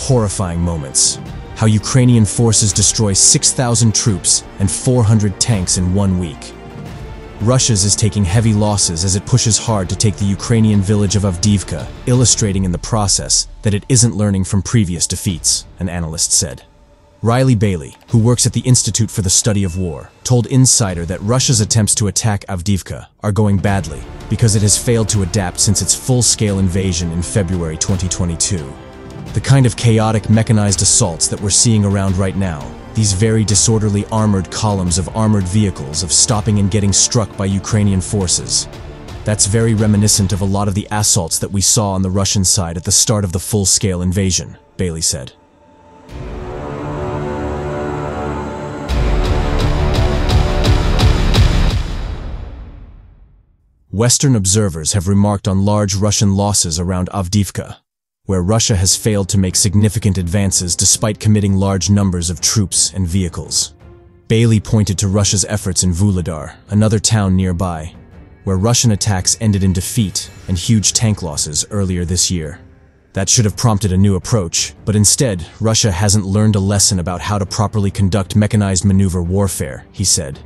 Horrifying Moments. How Ukrainian Forces Destroy 6,000 troops and 400 tanks in 1 week. Russia's is taking heavy losses as it pushes hard to take the Ukrainian village of Avdiivka, illustrating in the process that it isn't learning from previous defeats, an analyst said. Riley Bailey, who works at the Institute for the Study of War, told Insider that Russia's attempts to attack Avdiivka are going badly because it has failed to adapt since its full-scale invasion in February 2022. The kind of chaotic mechanized assaults that we're seeing around right now, these very disorderly armored columns of armored vehicles of stopping and getting struck by Ukrainian forces. That's very reminiscent of a lot of the assaults that we saw on the Russian side at the start of the full-scale invasion, Bailey said. Western observers have remarked on large Russian losses around Avdiivka, where Russia has failed to make significant advances despite committing large numbers of troops and vehicles. Bailey pointed to Russia's efforts in Vuhledar, another town nearby, where Russian attacks ended in defeat and huge tank losses earlier this year. That should have prompted a new approach, but instead, Russia hasn't learned a lesson about how to properly conduct mechanized maneuver warfare, he said.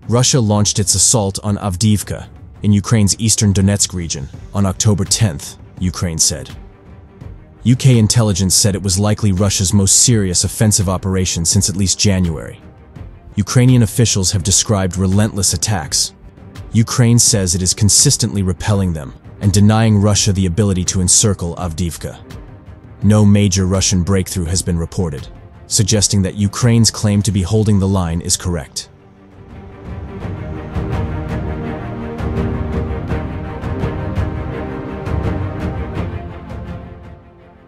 Russia launched its assault on Avdiivka, in Ukraine's eastern Donetsk region, on October 10th, Ukraine said. UK intelligence said it was likely Russia's most serious offensive operation since at least January. Ukrainian officials have described relentless attacks. Ukraine says it is consistently repelling them and denying Russia the ability to encircle Avdiivka. No major Russian breakthrough has been reported, suggesting that Ukraine's claim to be holding the line is correct.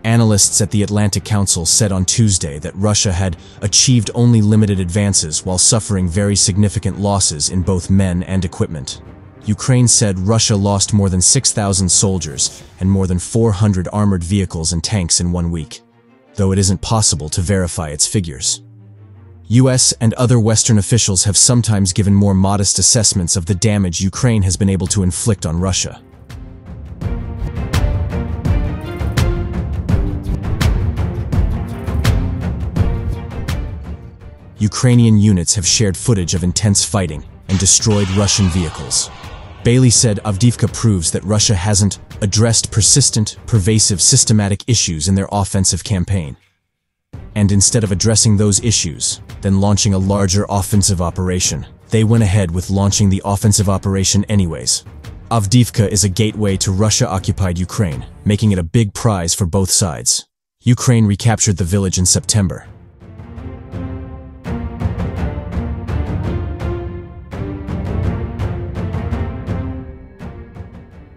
Analysts at the Atlantic Council said on Tuesday that Russia had achieved only limited advances while suffering very significant losses in both men and equipment. Ukraine said Russia lost more than 6,000 soldiers and more than 400 armored vehicles and tanks in 1 week, though it isn't possible to verify its figures. US and other Western officials have sometimes given more modest assessments of the damage Ukraine has been able to inflict on Russia. Ukrainian units have shared footage of intense fighting and destroyed Russian vehicles. Bailey said Avdiivka proves that Russia hasn't addressed persistent, pervasive, systematic issues in their offensive campaign. And instead of addressing those issues, then launching a larger offensive operation, they went ahead with launching the offensive operation anyways. Avdiivka is a gateway to Russia-occupied Ukraine, making it a big prize for both sides. Ukraine recaptured the village in September.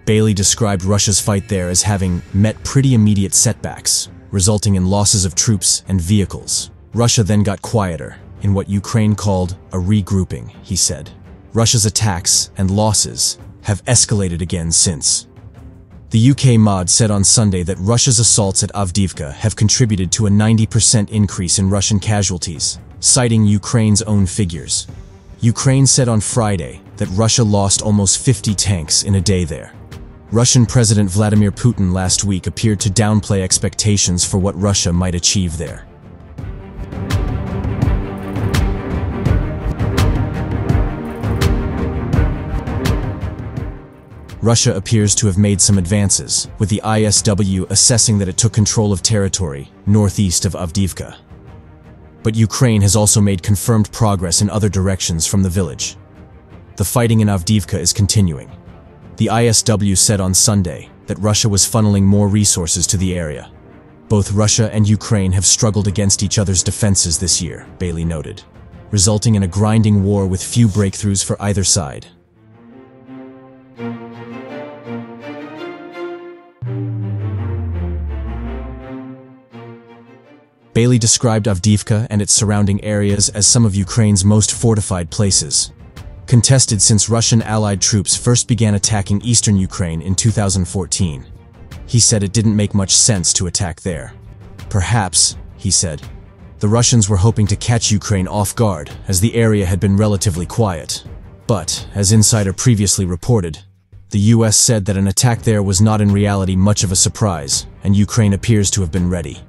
Bailey described Russia's fight there as having met pretty immediate setbacks, resulting in losses of troops and vehicles. Russia then got quieter, in what Ukraine called a regrouping, he said. Russia's attacks and losses have escalated again since. The UK MOD said on Sunday that Russia's assaults at Avdiivka have contributed to a 90% increase in Russian casualties, citing Ukraine's own figures. Ukraine said on Friday that Russia lost almost 50 tanks in a day there. Russian President Vladimir Putin last week appeared to downplay expectations for what Russia might achieve there. Russia appears to have made some advances, with the ISW assessing that it took control of territory northeast of Avdiivka. But Ukraine has also made confirmed progress in other directions from the village. The fighting in Avdiivka is continuing. The ISW said on Sunday that Russia was funneling more resources to the area. Both Russia and Ukraine have struggled against each other's defenses this year, Bailey noted, resulting in a grinding war with few breakthroughs for either side. Bailey described Avdiivka and its surrounding areas as some of Ukraine's most fortified places, contested since Russian allied troops first began attacking eastern Ukraine in 2014. He said it didn't make much sense to attack there. Perhaps, he said, the Russians were hoping to catch Ukraine off guard, as the area had been relatively quiet. But, as Insider previously reported, the US said that an attack there was not in reality much of a surprise, and Ukraine appears to have been ready.